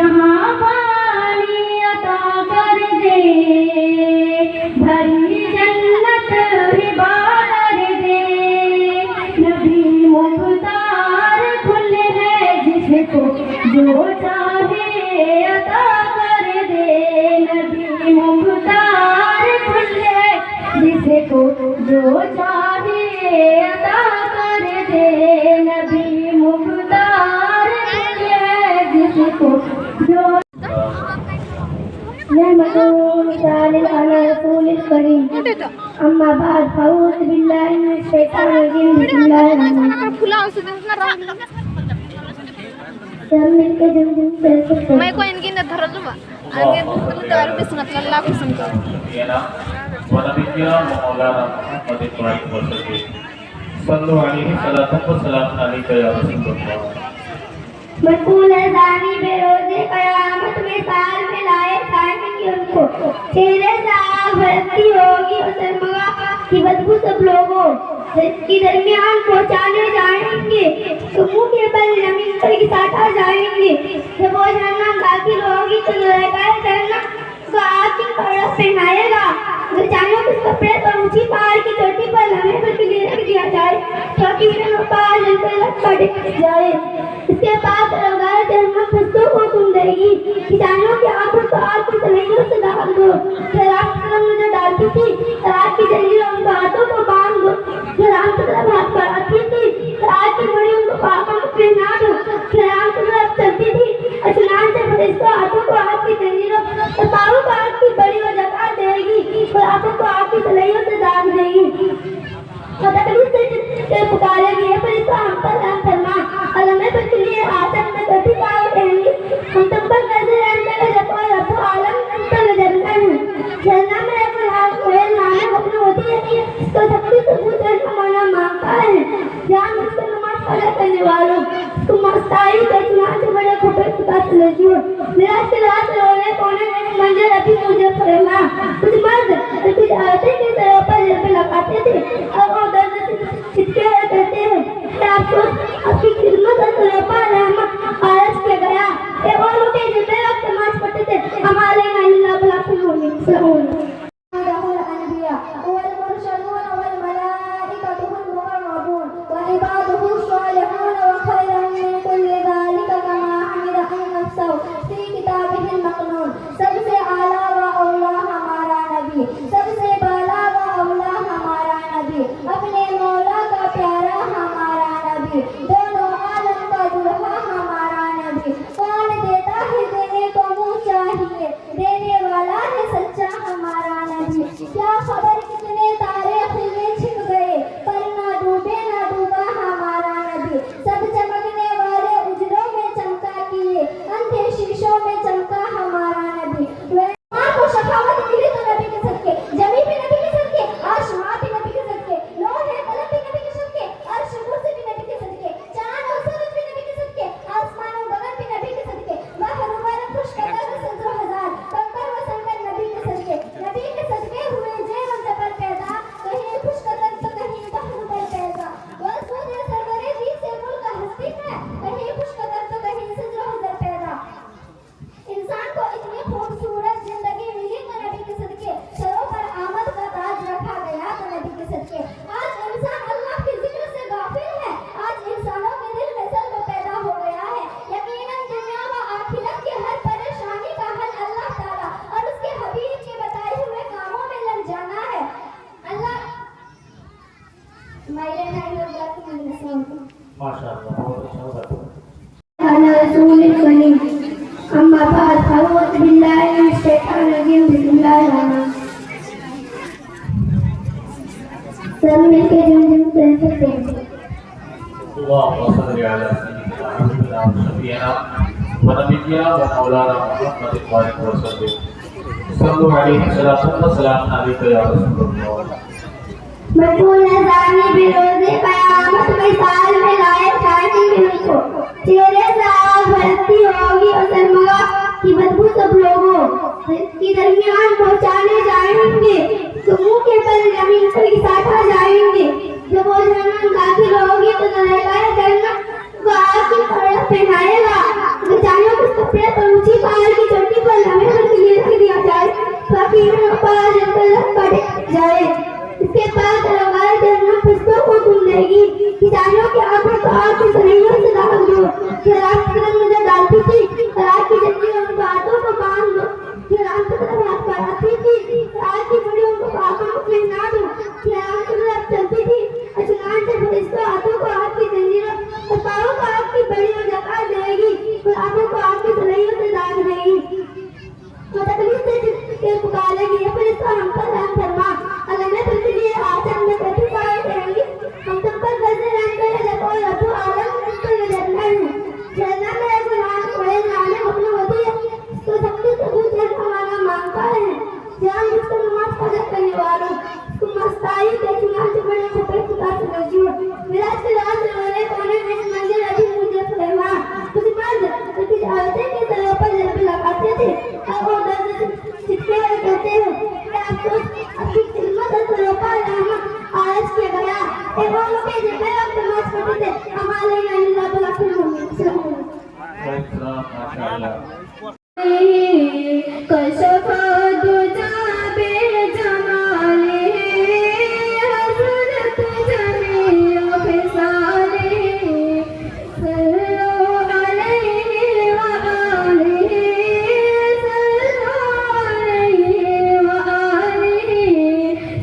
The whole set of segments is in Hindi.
यहाँ पानी अता कर दे, भरी जन्नत भी बार दे। नबी मुख्तार खुले है जिसको जो चाहे अता कर दे। नबी मुख्तार खुले है जिसको जो चाहे अता कर दे। नबी मुख्तार खुले है जिसको जो अम्मा बाद फाऊस बिल्लाहि मिनश शैतानिर रजीम सब मिलके जुम मैं को इनकी न धरल बा आगे दूसरे दार पे सुनत अल्लाह को सुनता वनबिया मौलाना मुहम्मद इब्राहिम वसल्लम सल्लल्लाहु अलैहि सलाम अलैहि या रसूलल्लाह। मकबूल अज़ानी बेरोज़े क़यामत में साल में लाए जाएंगे उनको, चेहरे से आग भड़कती होगी और शर्मगा की बदबू सब लोगों के दरमियान पहुँचाने जाएंगे तो मुँह के बल जमीन पर घिसाटा जाएंगे। जब वो जहन्नम दाखिल होगी तो ज़राए जहन्नम को आग की कपड़ा पहनाएगा। जानो किस कपड़े पर ऊंची पहाड़ की चोटी पर लम्हे पर किले रख दिया जाए ताकि उन्हें पहाड़ जलकर लटक जाए। इसके बाद रंगार जहन्नम फंसों को तुम देगी कि जानो कि आंखों को आग की तलैयों से डाल दो। शराब की तरफ नजर डालती थी, शराब की जंजीरें उनके हाथों को बांध दो। शराब की तरफ हाथ बढ़ाती थी, शराब की बड़ी उनको पापों में पहना दो। शराब की तरफ चलती थी, आसमान से फरिश्तों हाथों को आग की जंजीरों और पाँवों को आग की बड़ी और जगा देगी और आंखों को आग की तलैयों से डाल देगी। तकलीफ से पुकारेगी, ये फरिश्ता हम पर रहम फरमा और हमें बच लिए आदम में कभी पाओ कहेंगे हम तुम पर कैसे रहम करें जब कोई रब आलम अंतर जन्नत है। जन्नत में एक कोयल नामक अपनी होती है इसको शक्ति से पूछने का मौला मांगता है। जान मुझको नमाज पढ़ा करने वालों तुम मस्ताई देखना से बड़े खुफे खुदा चले जियो। मेरा से रात रोने कोने में मंजर अभी मुझे फरमा कुछ मर्द कुछ औरतें के सरों पर जब लगाते थे और वो दर्द से चित्ते कहते हैं कि आपको आपकी खिदमत और सरोपा रहमत आरज किया गया। ये वो लोग हैं जिनमें वक्त नमाज पढ़ते थे हमारे अल्लाह भला फरमाए। सबसे आला व औला हमारा नबी, सबसे बाला व औला हमारा नबी, अपने मौला का प्यारा हमारा नबी, दोनों आलम का दुल्हा हमारा नबी। कौन देता है देने को मुँह चाहिए, देने वाला है सच्चा हमारा नबी। क्या खबर कितने तारे खिले छिप गए पर ना डूबे ना डूबा हमारा नबी। सब चमकने वाले उजलों में चमका किए अंधे शीशों में चमका हमारा नबी। को शखावत मिली तो नबी के सदके, जमी भी नबी के सदके, आसमां भी नबी के सदके, लोहे कलम भी नबी के सदके, अर्श कुर्सी भी नबी के सदके, चांद और सूरज भी नबी के सदके, आसमान और गगन भी नबी के सदके, बहर मुबारक खुशकदर सजरो हजार कंकर व संकर नबी के सदके। नबी के सदके हुए जेब और जबर पैदा, कहीं खुशकदर तो कहीं बहर पर पैदा। वह सूरज सरवरे दी से मुल्क हस्ती है, कहीं खुशकदर तो कहीं सजरो हजार पैदा। इंसान को इतनी खूबसूरत जिंदगी मिली तो नबी के सदके, सरों पर आमद का ताज रखा गया तो नबी के सदके। आज इंसान अल्लाह के जिक्र से गाफिल है, आज इंसानों के दिल में सल्ब पैदा हो गया है। यकीनन दुनिया व आखिरत की हर परेशानी का हल अल्लाह ताला और उसके हबीब के बताए हुए कामों में लग जाना है। अल्लाह माशाअल्लाह बहुत अच्छा बात है। अम्मा बाद फाऊस बिल्लाहि मिनश शैतानिर रजीम बिस्मिल्लाहिर्रहमानिर्रहीम सब मिलके जुम कह सकते हैं। अल्लाहुम्मा सल्लि अला सय्यिदिना व नबिय्यिना व मौलाना मुहम्मद इब्राहिम वसल्लम सल्लल्लाहु अलैहि सलाम अलैहि या रसूलल्लाह। मकबूल अज़ानी बेरोज़े क़यामत में साल में लाए जाएंगे उनको, चेहरे से आग भड़कती होगी और शर्मगा की बदबू सब लोगों के दरमियान पहुँचाने जाएंगे तो मुँह के बल जमीन पर घिसाटा जाएंगे। जब वो जहन्नम दाखिल होगी तो ज़राए जहन्नम को आग की कपड़ा पहनाएगा। जानो किस कपड़े पर ऊंची थे अब वो दर्द से चिपके हुए कहते हैं कि आपको अपनी खिदमत और सरोपा रहमत आरज किया गया एवं के जिम्मे वक्त नमाज पढ़ते थे हमारे अल्लाह ताला के मोहम्मद माशाअल्लाह कशफा दुजा बे जमाले हज़रत जमील फिसाले सल्लल्लाहु अलैहि व आलिहि सल्लल्लाहु अलैहि व आलिहि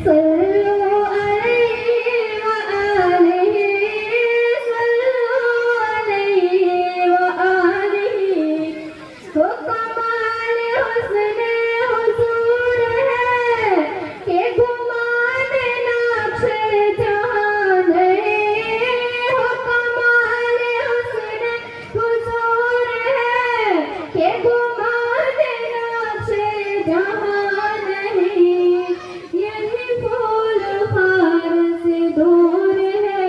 सल्लल्लाहु अलैहि व आलिहि सल्लल्लाहु अलैहि व आलिहि हो कमाल हुस्न हुजूर है के गुमान नाक्श जहान है हो कमाल हुस्न हुजूर है के गुमान नाक्श जहान है यही फूल हार से दूर है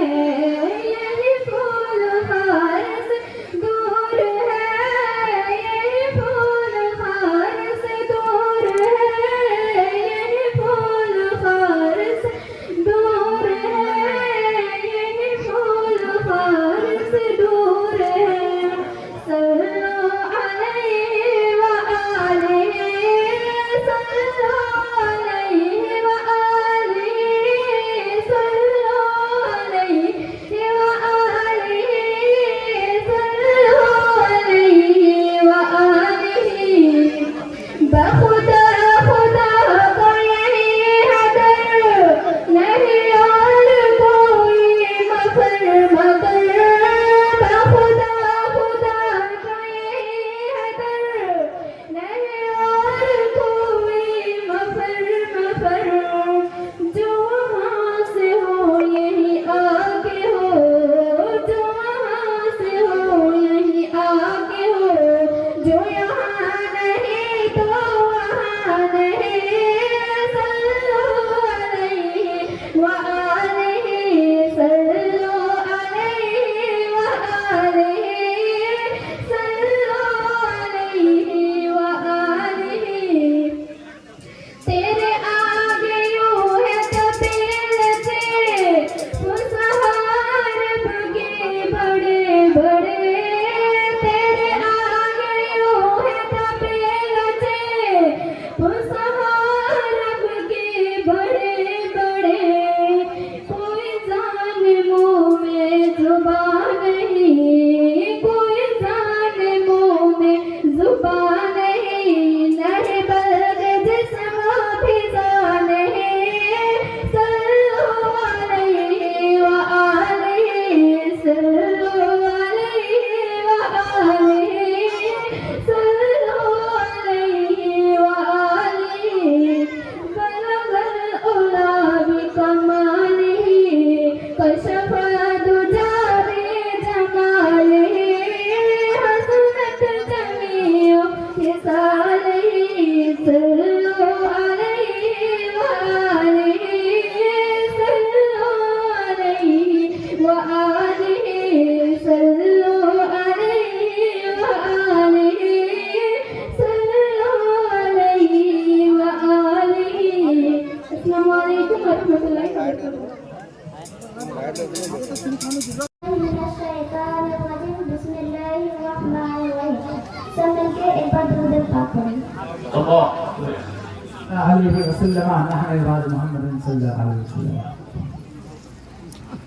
यही फूल हार से दूर है यही फूल हार से दूर है यही फूल हार से दूर है यही फूल हार से दूर है सल्लल्लाहु अलैहि व आलिहि सल्लल्लाहु अलैहि व आलिहि सल्लल्लाहु अलैहि व आलिहि सल्लल्लाहु अलैहि व आलिहि बखुदा खुदा को यही हदर नहीं और कोई मगर मगर बखुदा खुदा को यही हदर नहीं और कोई मगर मगर जो वहाँ से हो यही आगे हो जो वहाँ से हो यही आगे हो जो यहाँ नहीं तो वहाँ नहीं सल्लल्लाहु अलैहि व आलिहि सल्लल्लाहु अलैहि व आलिहि सल्लल्लाहु अलैहि व आलिहि तेरे आगे यूं है तबील से मुसहार बगे बड़े बड़े तेरे आगे यूं है तबील से मुसहार बगे बड़े बड़े कोई जान मुँह में जुबान नहीं कोई जान मुँह में जुबान नहीं नहीं बल्कि जिस्म फिजा नहीं सल्लल्लाहु अलैहि व आलिहि सल्लल्लाहु अलैहि व आलिहि सल्लल्लाहु अलैहि व आलिहि बलगल उला बिकमालिहि कशफा दुजा बे जमालिहि हसनत जमीउ फिसालिहि सल्लल्लाहु अलैहि व आलिहि सल्लल्लाहु अलैहि व आलिहि सल्लल्लाहु अलैहि व आलिहि सल्लल्लाहु अलैहि व आलिहि अस्सलामु अलैकुम व रहमतुल्लाहि व बरकातहू सब मिलके एक बार दुरूद पाक पढ़ें अल्लाह अलैहि वसल्लम नहनु इबाद मोहम्मद सल्लल्लाहु अलैहि वसल्लम।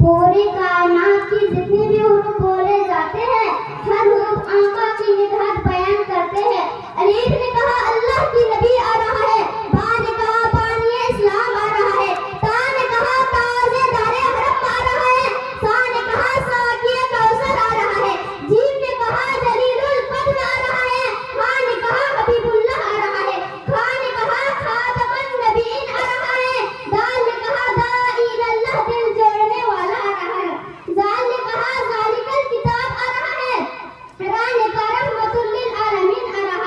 पूरी कायनात की जितने भी हुरूफ बोले जाते हैं हर हुरूफ आका की निधात बयान करते हैं। अलीफ ने कहा अल्लाह की नबी आ रहा है, बा ने कहा बानी इस्लाम आ रहा है, ता ने कहा ताज़ेदारे हरम आ रहा है, सा ने कहा साकिए कौसर आ रहा है, जीम ने कहा जलीलुल कद्र आ रहा है, हा ने कहा हबीबुल्लाह आ रहा है, खा ने कहा खातमुन नबीन आ रहा है, दाल ने कहा दाई इल्लल्लाह दिल जोड़ने वाला आ रहा है, जाल ने कहा जालिकल किताब आ रहा है, रा ने कहा रहमतुल लिल आलमीन आ रहा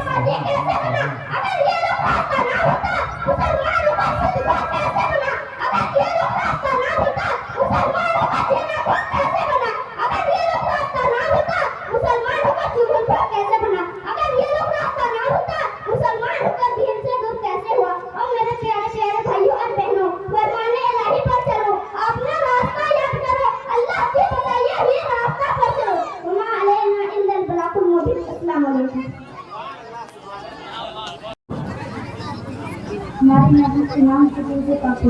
मर्जी कैसे बना? अगर ये लोग रास्ता ना होता मुसलमानों का जिंदगी कैसे बना? अगर ये लोग रास्ता ना होता मुसलमानों का जीना खुद कैसे बना? अगर ये लोग रास्ता ना होता मुसलमानों का जुल्म कैसे बना? अगर ये लोग रास्ता ना होता मुसलमानों का दीन से दूर कैसे हुआ? और मेरे प्यारे प्यारे भाइयों और बहनों, फरमाने इलाही पर चलो, अपना रास्ता याद करो, अल्लाह से बताइए ये रास्ता पर चलो। वमा अलैना इल्लल बलागुल मुबीन। अस्सलाम वालेकुम। हमारे नबी के नाम से मुझे काफी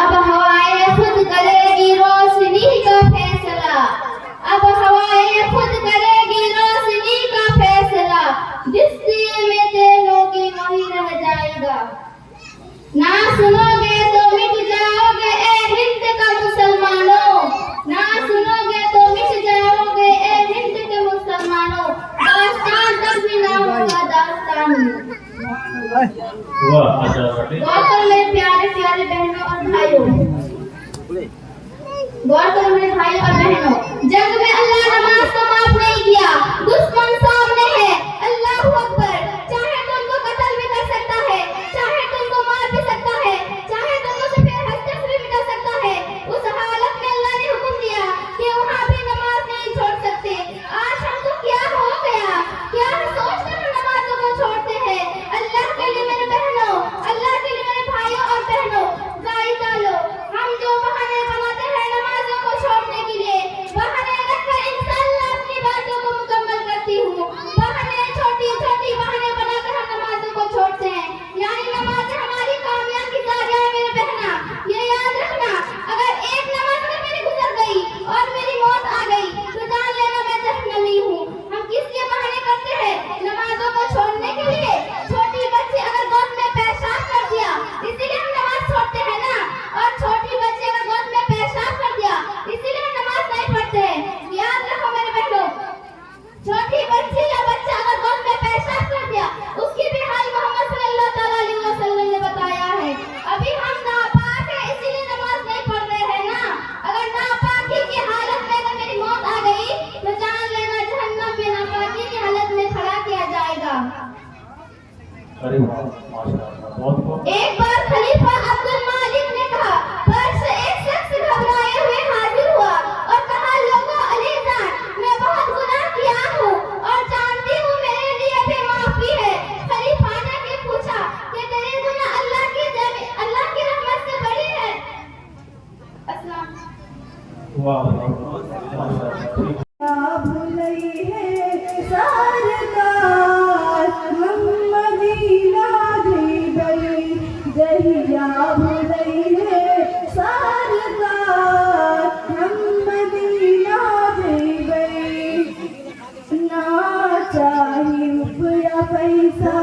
अब हवाएं खुद करेगी रोशनी का फैसला, अब हवाएं खुद करेगी रोशनी का फैसला, जिस दिए में तेलोगी वही रह जाएगा। ना सुनोगे तो मिट जाओगे ए हिंद का मुसलमानों, ना सुनोगे तो मिट जाओगे ए हिंद के मुसलमानों। दास्तान तक भी ना होगा दास्तान। वाह माशाअल्लाह। गौर करो मेरे प्यारे प्यारे बहनों और भाइयों, गौर करो मेरे भाई और बहनों, जंग में अल्लाह नमाज को माफ नहीं किया। दुश्मन सामने है, अल्लाह अकबर। चाहे तुमको कत्ल भी कर सकता है, चाहे तुमको मार भी सकता है, चाहे तुमको सफेद हस्ते से भी मिटा सकता है। उस हालत में अल्लाह ने हुक्म दिया कि वहाँ भी नमाज नहीं छोड़ सकते। आज हमको क्या हो गया, क्या सोचकर हम नमाजों को छोड़ते हैं? अल्लाह के लिए मेरे बहनों, अल्लाह के लिए मेरे भाइयों और बहनों, गाय डालो। हम जो बहाने बनाते हैं नमाजों को छोड़ने के लिए, बहाने रखकर इंशाअल्लाह अपनी बातों को मुकम्मल करती हूँ। बहाने छोटी छोटी बहाने बनाकर हम नमाजों को छोड़ते हैं, यानी नमाज हमारी कामयाबी की तारियां है। मेरे बहना ये याद रखना, अगर एक नमाज में मेरी गुजर गई और मेरी मौत आ गई तो जान लेना मैं जहन्नमी हूँ। हम किस लिए बहाने करते हैं? नमाजों को छोड़ने के लिए। छोटी बच्ची अगर गोद में पेशाब कर दिया इसीलिए हम नमाज छोड़ते हैं ना, और छोटी बच्ची अगर गोद में पेशाब कर दिया इसीलिए हम नमाज नहीं पढ़ते हैं। याद रखो मेरे बहनों, छोटी बच्ची या बच्चा अगर गोद में पेशाब कर दिया उसकी भी हाल मोहम्मद सल्लल्लाहु अलैहि वसल्लम ने बताया है। अभी हम नापाक हैं इसीलिए नमाज नहीं पढ़ रहे हैं ना। अगर नापाकी की हालत में अगर मेरी मौत आ गई तो जान लेना जहन्नम में नापाकी की हालत में खड़ा किया जाएगा। अरे वाह माशाअल्लाह, बहुत बहुत। एक बार खलीफा अब्दुल मालिक ने कहा, पर से एक शख्स घबराए हुए हाजिर हुआ और कहा, लोगों अलीजान, मैं बहुत गुनाह किया हूँ और जानती हूँ मेरे लिए भी माफी है। खलीफा ने भी पूछा कि तेरे गुनाह अल्लाह की रहमत से बड़ी है। अस्सलाम। वाह माशाअल्लाह। भुलई है सरकार हम मदीना गई, जहिया भुलई है सरकार हम मदीना गई। ना चाही रुपया पैसा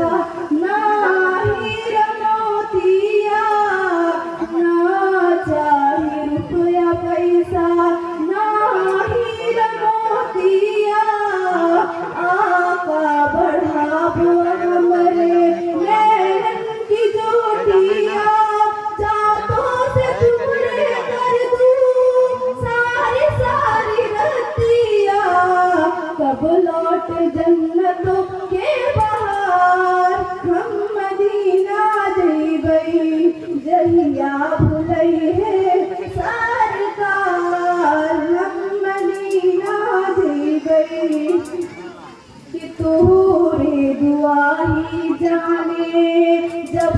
ना हीरा मोतिया, ना चाही रुपया पैसा ना हीरा मोतिया। आका बढ़ाबो हमरे नैन की ज्योतिया, जातों से टुकड़े कर दूं सारी सारी रतिया। कब लौट जन्नतों के बाहर हम मदीना गई, जहिया भुलई है सरकार हम मदीना गई। कि तोरे दुआ ही जाने जब